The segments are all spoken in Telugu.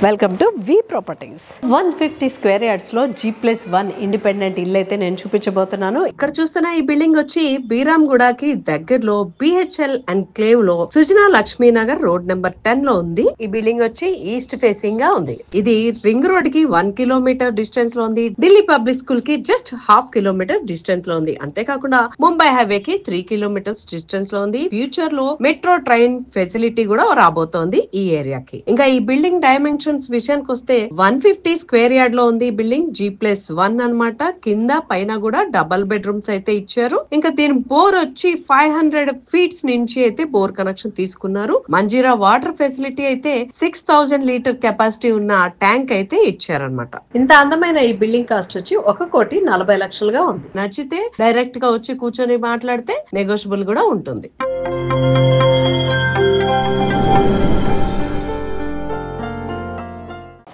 Welcome to V properties. 150 square yards లో G+1 ఇండిపెండెంట్ ఇల్లు అయితే నేను చూపించబోతున్నాను. ఇక్కడ చూస్తున్న ఈ బిల్డింగ్ వచ్చి బీరాంగూడకి దగ్గరలో BHL ఎన్క్లేవ్ లో సుజనా లక్ష్మీనగర్ రోడ్ నెంబర్ 10 లో ఉంది. ఈ బిల్డింగ్ వచ్చి ఈస్ట్ ఫేసింగ్ గా ఉంది. ఇది రింగ్ రోడ్ కి 1 కిలోమీటర్ డిస్టెన్స్ లో ఉంది. ఢిల్లీ పబ్లిక్ స్కూల్ కి జస్ట్ ½ కిలోమీటర్ డిస్టెన్స్ లో ఉంది. అంతేకాకుండా ముంబై హైవే కి 3 కిలోమీటర్స్ డిస్టెన్స్ లో ఉంది. ఫ్యూచర్ లో మెట్రో ట్రైన్ ఫెసిలిటీ కూడా రాబోతోంది ఈ ఏరియాకి. ఇంకా ఈ బిల్డింగ్ డైమెన్షన్స్ విషయానికి వస్తే 150 స్క్వేర్ యార్డ్ లో ఉంది. బిల్డింగ్ G+1 అన్నమాట. కింద పైన కూడా డబల్ బెడ్రూమ్స్ అయితే ఇచ్చారు. ఇంకా దీని బోర్ వచ్చి 500 ఫీట్స్ నుంచి అయితే బోర్ కనెక్షన్ తీసుకున్నారు. మంజీరా వాటర్ ఫెసిలిటీ అయితే 6000 లీటర్ కెపాసిటీ ఉన్న ట్యాంక్ అయితే ఇచ్చారనమాట. ఇంత అందమైన ఈ బిల్డింగ్ కాస్ట్ వచ్చి 1,40,00,000 ఉంది. నచ్చితే డైరెక్ట్ గా వచ్చి కూర్చొని మాట్లాడితే నెగోషియబుల్ కూడా ఉంటుంది.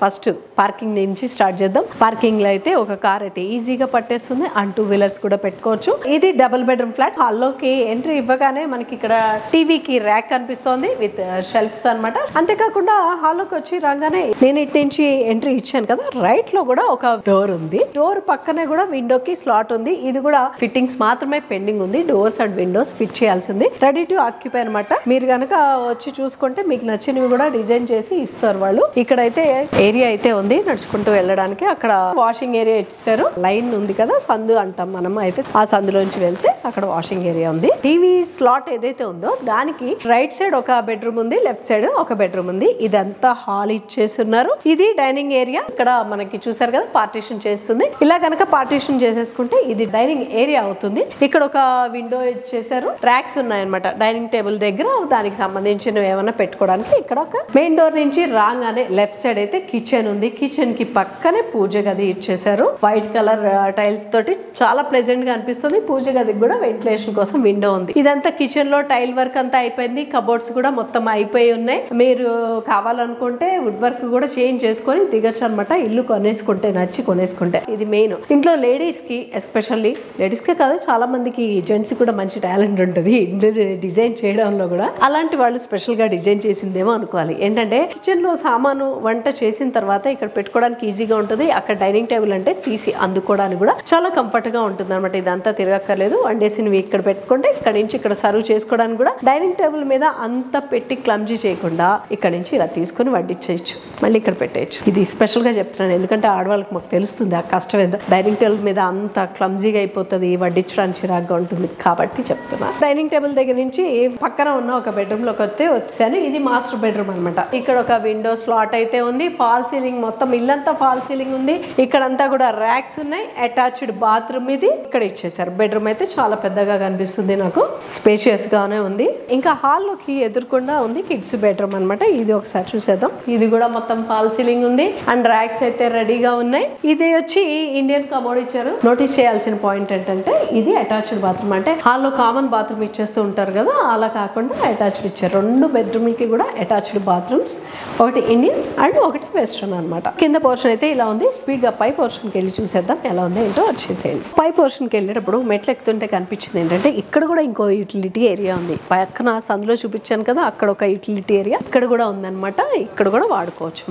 ఫస్ట్ పార్కింగ్ నుంచి స్టార్ట్ చేద్దాం. పార్కింగ్ లో అయితే ఒక కార్ అయితే ఈజీగా పట్టేస్తుంది. అండ్ 2 వీలర్స్ కూడా పెట్టుకోవచ్చు. ఇది డబుల్ బెడ్రూమ్ ఫ్లాట్. హాల్లోకి ఎంట్రీ ఇవ్వగానే మనకి ఇక్కడ టీవీకి ర్యాక్ కనిపిస్తోంది విత్ షెల్ఫ్స్ అన్నమాట. అంతేకాకుండా హాల్లోకి వచ్చి రాగానే నేను ఇటు నుంచి ఎంట్రీ ఇచ్చాను కదా, రైట్ లో కూడా ఒక డోర్ ఉంది. డోర్ పక్కనే కూడా విండోకి స్లాట్ ఉంది. ఇది కూడా ఫిట్టింగ్స్ మాత్రమే పెండింగ్ ఉంది. డోర్స్ అండ్ విండోస్ ఫిట్ చేయాల్సింది. రెడీ టు ఆక్యుపై అనమాట. మీరు కనుక వచ్చి చూసుకుంటే మీకు నచ్చినవి కూడా డిజైన్ చేసి ఇస్తారు వాళ్ళు. ఇక్కడైతే ఏరియా అయితే ఉంది నడుచుకుంటూ వెళ్ళడానికి. అక్కడ వాషింగ్ ఏరియా ఇచ్చారు. లైన్ ఉంది కదా, సందు అంటాం మనం. అయితే ఆ సందులోంచి వెళ్తే అక్కడ వాషింగ్ ఏరియా ఉంది. టీవీ స్లాట్ ఏదైతే ఉందో దానికి రైట్ సైడ్ ఒక బెడ్రూమ్ ఉంది, లెఫ్ట్ సైడ్ ఒక బెడ్రూమ్ ఉంది. ఇదంతా హాల్ ఇచ్చేస్తున్నారు. ఇది డైనింగ్ ఏరియా. ఇక్కడ మనకి చూసారు కదా పార్టీషన్ చేస్తుంది. ఇలా కనుక పార్టీషన్ చేసేసుకుంటే ఇది డైనింగ్ ఏరియా అవుతుంది. ఇక్కడ ఒక విండో ఇచ్చేసారు. ర్యాక్స్ ఉన్నాయన్నమాట డైనింగ్ టేబుల్ దగ్గర. దానికి సంబంధించినవి ఏమైనా పెట్టుకోవడానికి. ఇక్కడ ఒక మెయిన్ డోర్ నుంచి రాగానే లెఫ్ట్ సైడ్ అయితే కిచెన్ ఉంది. కిచెన్ కి పక్కనే పూజ గది ఇచ్చేసారు. వైట్ కలర్ టైల్స్ తోటి చాలా ప్లెజెంట్ గా అనిపిస్తుంది. పూజ గదికి కూడా వెంటిలేషన్ కోసం విండో ఉంది. ఇదంతా కిచెన్ లో టైల్ వర్క్ అంతా అయిపోయింది. కబోర్డ్స్ కూడా మొత్తం అయిపోయి ఉన్నాయి. మీరు కావాలనుకుంటే వుడ్ వర్క్ కూడా చేంజ్ చేసుకొని దిగచ్చు అనమాట. ఇల్లు కొనేసుకుంటే, నచ్చి కొనేసుకుంటే. ఇది మెయిన్. ఇంట్లో లేడీస్ కి, ఎస్పెషల్లీ లేడీస్ కే కాదు, చాలా మందికి జెంట్స్ కూడా మంచి టాలెంట్ ఉంటుంది ఇల్లు డిజైన్ చేయడంలో కూడా. అలాంటి వాళ్ళు స్పెషల్ గా డిజైన్ చేసిందేమో అనుకోవాలి. ఏంటంటే కిచెన్ లో సామాను వంట చేసిన తర్వాత ఇక్కడ పెట్టుకోవడానికి ఈజీగా ఉంటుంది. అక్కడ డైనింగ్ టేబుల్ అంటే తీసి అందుకోవడానికి కూడా చాలా కంఫర్ట్ గా ఉంటుంది అనమాట. ఇదంతా తిరగక్కర్లేదు. వండేసినవి ఇక్కడ పెట్టుకుంటే ఇక్కడ నుంచి ఇక్కడ సర్వ్ చేసుకోవడానికి కూడా డైనింగ్ టేబుల్ మీద అంత పెట్టి క్లమ్జీ చేయకుండా ఇక్కడ నుంచి ఇలా తీసుకుని వడ్డించేయచ్చు, మళ్ళీ ఇక్కడ పెట్టేయచ్చు. ఇది స్పెషల్ గా చెప్తున్నాను ఎందుకంటే ఆడవాళ్ళకి మాకు తెలుస్తుంది ఆ కష్టం ఎంత. డైనింగ్ టేబుల్ మీద అంత క్లమ్జీగా అయిపోతుంది, వడ్డించడానికి చిరాగ్గా ఉంటుంది కాబట్టి చెప్తున్నా. డైనింగ్ టేబుల్ దగ్గర నుంచి పక్కన ఉన్న ఒక బెడ్రూమ్ లోకి వస్తే వచ్చాను. ఇది మాస్టర్ బెడ్రూమ్ అనమాట. ఇక్కడ ఒక విండో స్లాట్ అయితే ఉంది. ఫాల్ సీలింగ్, మొత్తం ఇల్లంతా ఫాల్ సీలింగ్ ఉంది. ఇక్కడంతా కూడా ర్యాక్స్ ఉన్నాయి. అటాచ్డ్ బాత్రూమ్ ఇది ఇక్కడ ఇచ్చేసారు. బెడ్రూమ్ అయితే చాలా పెద్దగా కనిపిస్తుంది నాకు. స్పేషియస్ గానే ఉంది. ఇంకా హాల్లోకి ఎదురుకుండా ఉంది కిడ్స్ బెడ్రూమ్ అనమాట. ఇది ఒకసారి చూసేద్దాం. ఇది కూడా మొత్తం ఫాల్ సీలింగ్ ఉంది అండ్ ర్యాక్స్ అయితే రెడీగా ఉన్నాయి. ఇది వచ్చి ఇండియన్ కమోడ్ ఇచ్చారు. నోటీస్ చేయాల్సిన పాయింట్ ఏంటంటే ఇది అటాచ్డ్ బాత్రూమ్. అంటే హాల్లో కామన్ బాత్రూమ్ ఇచ్చేస్తూ ఉంటారు కదా, అలా కాకుండా అటాచ్డ్ ఇచ్చారు. 2 బెడ్రూమ్లకి కూడా అటాచ్డ్ బాత్రూమ్స్, ఒకటి ఇండియన్ అండ్ ఒకటి వెస్ట్రన్ అనమాట. కింద పోర్షన్ అయితే ఇలా ఉంది. స్పీడ్ గా పై పోర్షన్కి వెళ్ళి చూసేద్దాం ఎలా ఉంది ఏంటో వచ్చేసేయండి. పై పోర్షన్కి వెళ్ళేటప్పుడు మెట్లు ఎక్కుతుంటే కనిపించింది ఏంటంటే ఇక్కడ కూడా ఇంకో యూటిలిటీ ఏరియా ఉంది. పక్కన సందులో చూపించాను కదా, అక్కడ ఒక యూటిలిటీ ఏరియా ఇక్కడ కూడా ఉందన్నమాట. ఇక్కడ కూడా వాడుకోవచ్చు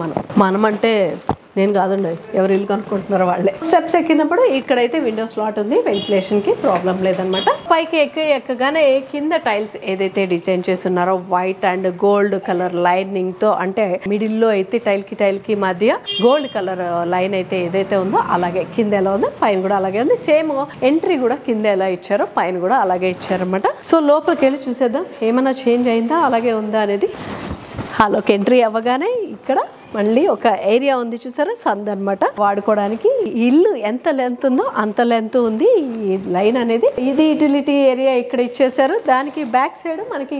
మనం అంటే నేను కాదండి, ఎవరు ఇల్లు కనుక్కుంటున్నారో వాళ్ళే. స్టెప్స్ ఎక్కినప్పుడు ఇక్కడైతే విండో స్లాట్ ఉంది. వెంటిలేషన్ కి ప్రాబ్లం లేదనమాట. పైకి ఎక్కగానే కింద టైల్స్ ఏదైతే డిజైన్ చేస్తున్నారో white and gold colour lining తో, అంటే మిడిల్ లో అయితే టైల్ కి మధ్య గోల్డ్ కలర్ లైన్ అయితే ఏదైతే ఉందో అలాగే కింద ఎలా ఉందో పైన కూడా అలాగే ఉంది. సేమ్ ఎంట్రీ కూడా కింద ఎలా ఇచ్చారో పైన కూడా అలాగే ఇచ్చారనమాట. సో లోపలికి వెళ్ళి చూసేద్దాం ఏమైనా చేంజ్ అయిందా అలాగే ఉందా అనేది. హాలోకి ఎంట్రీ అవ్వగానే ఇక్కడ మళ్ళీ ఒక ఏరియా ఉంది చూసారా, సంద్ అనమాట. వాడుకోవడానికి ఇల్లు ఎంత లెంత్ ఉందో అంత లెంత్ ఉంది ఈ లైన్ అనేది. ఇది యూటిలిటీ ఏరియా ఇక్కడ ఇచ్చేసారు. దానికి బ్యాక్ సైడ్ మనకి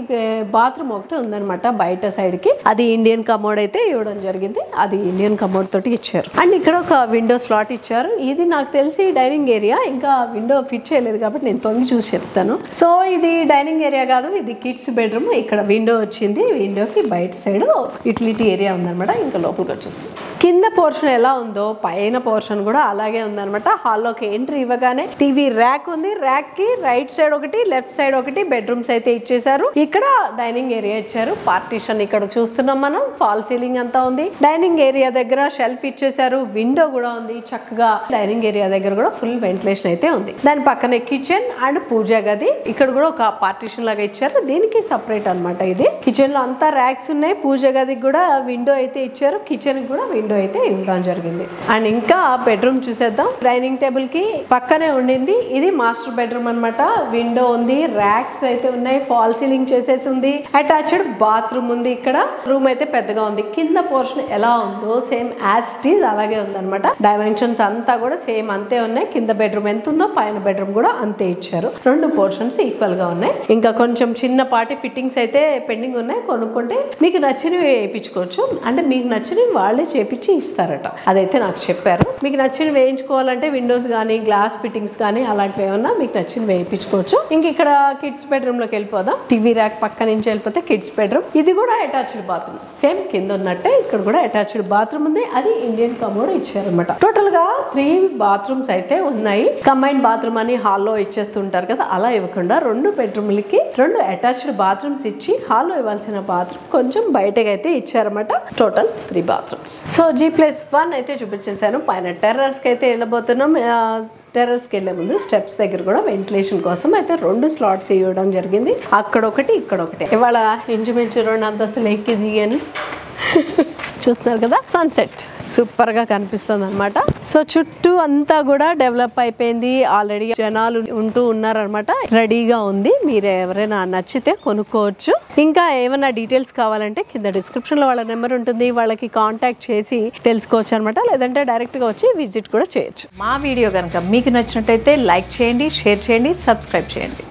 బాత్రూమ్ ఒకటి ఉందన్నమాట బయట సైడ్ కి. అది ఇండియన్ కమోడ్ అయితే ఇవ్వడం జరిగింది. అది ఇండియన్ కమోడ్ తోటి ఇచ్చారు. అండ్ ఇక్కడ ఒక విండో స్లాట్ ఇచ్చారు. ఇది నాకు తెలిసి డైనింగ్ ఏరియా, ఇంకా విండో ఫిట్ చేయలేదు కాబట్టి నేను తొంగి చూసి చెప్తాను. సో ఇది డైనింగ్ ఏరియా కాదు, ఇది కిడ్స్ బెడ్రూమ్. ఇక్కడ విండో వచ్చింది. విండోకి బయట సైడ్ యూటిలిటీ ఏరియా ఉందన్నమాట. ఇంకా ఇంకా లోపలికి వచ్చేస్తుంది. కింద పోర్షన్ ఎలా ఉందో పైన పోర్షన్ కూడా అలాగే ఉందన్నమాట. హాల్లోకి ఎంట్రీ ఇవ్వగానే టీవీ ర్యాక్ ఉంది. ర్యాక్ కి రైట్ సైడ్ ఒకటి, లెఫ్ట్ సైడ్ ఒకటి బెడ్రూమ్స్ అయితే ఇచ్చేసారు. ఇక్కడ డైనింగ్ ఏరియా ఇచ్చారు. పార్టీషన్ ఇక్కడ చూస్తున్నాం మనం. ఫాల్ సీలింగ్ అంతా ఉంది. డైనింగ్ ఏరియా దగ్గర షెల్ఫ్ ఇచ్చేసారు. విండో కూడా ఉంది. చక్కగా డైనింగ్ ఏరియా దగ్గర కూడా ఫుల్ వెంటిలేషన్ అయితే ఉంది. దాని పక్కనే కిచెన్ అండ్ పూజా గది. ఇక్కడ కూడా ఒక పార్టీషన్ లాగా ఇచ్చారు. దీనికి సపరేట్ అన్నమాట. ఇది కిచెన్ లో అంతా ర్యాక్స్ ఉన్నాయి. పూజా గదికి కూడా విండో అయితే ఇచ్చారు. కిచెన్ కూడా విండో అయితే ఇవ్వడం జరిగింది. అండ్ ఇంకా బెడ్రూమ్ చూసేద్దాం. డైనింగ్ టేబుల్ కి పక్కనే ఉండింది. ఇది మాస్టర్ బెడ్రూమ్ అన్నమాట. విండో ఉంది. ర్యాక్స్ అయితే ఉన్నాయి. ఫాల్ సీలింగ్ చేసేసి ఉంది. అటాచ్డ్ బాత్రూమ్ ఉంది. ఇక్కడ రూమ్ అయితే పెద్దగా ఉంది. కింద పోర్షన్ ఎలా ఉందో సేమ్ యాజ్ ఇట్ ఈజ్ అలాగే ఉందన్నమాట. డైమెన్షన్స్ అంతా కూడా సేమ్ అంతే ఉన్నాయి. కింద బెడ్రూమ్ ఎంత ఉందో పైన బెడ్రూమ్ కూడా అంతే ఇచ్చారు. రెండు పోర్షన్స్ ఈక్వల్ గా ఉన్నాయి. ఇంకా కొంచెం చిన్నపాటి ఫిట్టింగ్స్ అయితే పెండింగ్ ఉన్నాయి. కొనుక్కుంటే మీకు నచ్చినవి వేయించుకోవచ్చు. అంటే మీకు నచ్చినవి వాళ్ళే చేపించి ఇస్తారట. అదైతే నాకు చెప్పారు. మీకు నచ్చినవి వేయించుకోవాలంటే విండోస్ కానీ గ్లాస్ ఫిట్టింగ్స్ కానీ అలాంటివి ఏమన్నా మీకు నచ్చినవి వేయించుకోవచ్చు. ఇంక ఇక్కడ కిడ్స్ బెడ్రూమ్ లోకి వెళ్ళిపోదాం. టీవీ ర్యాక్ పక్క నుంచి వెళ్ళిపోతే కిడ్స్ బెడ్రూమ్. ఇది కూడా అటాచ్డ్ బాత్రూమ్. సేమ్ కింద ఉన్నట్టే ఇక్కడ కూడా అటాచ్డ్ బాత్రూమ్ ఉంది. అది ఇండియన్ కమోడ్ ఇచ్చారనమాట. టోటల్ గా 3 బాత్రూమ్స్ అయితే ఉన్నాయి. కంబైన్డ్ బాత్రూమ్ అని హాల్లో ఇచ్చేస్తుంటారు కదా, అలా ఇవ్వకుండా 2 బెడ్రూమ్లకి 2 అటాచ్డ్ బాత్రూమ్స్ ఇచ్చి హాల్లో ఇవ్వాల్సిన బాత్రూమ్ కొంచెం బయటకి అయితే ఇచ్చారన్నమాట. Total 3 bathrooms. సో G+1 అయితే చూపించేశాను. పైన టెర్రస్ కి అయితే వెళ్ళబోతున్నాం. టెర్రస్ కి వెళ్లే ముందు స్టెప్స్ దగ్గర కూడా వెంటిలేషన్ కోసం అయితే 2 స్లాట్స్ ఇవ్వడం జరిగింది. అక్కడ ఒకటి, ఇక్కడ ఒకటి. ఇవాళ ఇంచుమించు 2 అంతస్తులు ఎక్కి దిగాను. చూస్తున్నారు కదా, సన్సెట్ సూపర్ గా కనిపిస్తుంది అనమాట. సో చుట్టూ అంతా కూడా డెవలప్ అయిపోయింది. ఆల్రెడీ జనాలు ఉంటూ ఉన్నారనమాట. రెడీగా ఉంది. మీరు ఎవరైనా నచ్చితే కొనుక్కోవచ్చు. ఇంకా ఏమైనా డీటెయిల్స్ కావాలంటే కింద డిస్క్రిప్షన్ లో వాళ్ళ నెంబర్ ఉంటుంది. వాళ్ళకి కాంటాక్ట్ చేసి తెలుసుకోవచ్చు అనమాట. లేదంటే డైరెక్ట్ గా వచ్చి విజిట్ కూడా చేయొచ్చు. మా వీడియో కనుక మీకు నచ్చినట్టయితే లైక్ చేయండి, షేర్ చేయండి, సబ్స్క్రైబ్ చేయండి.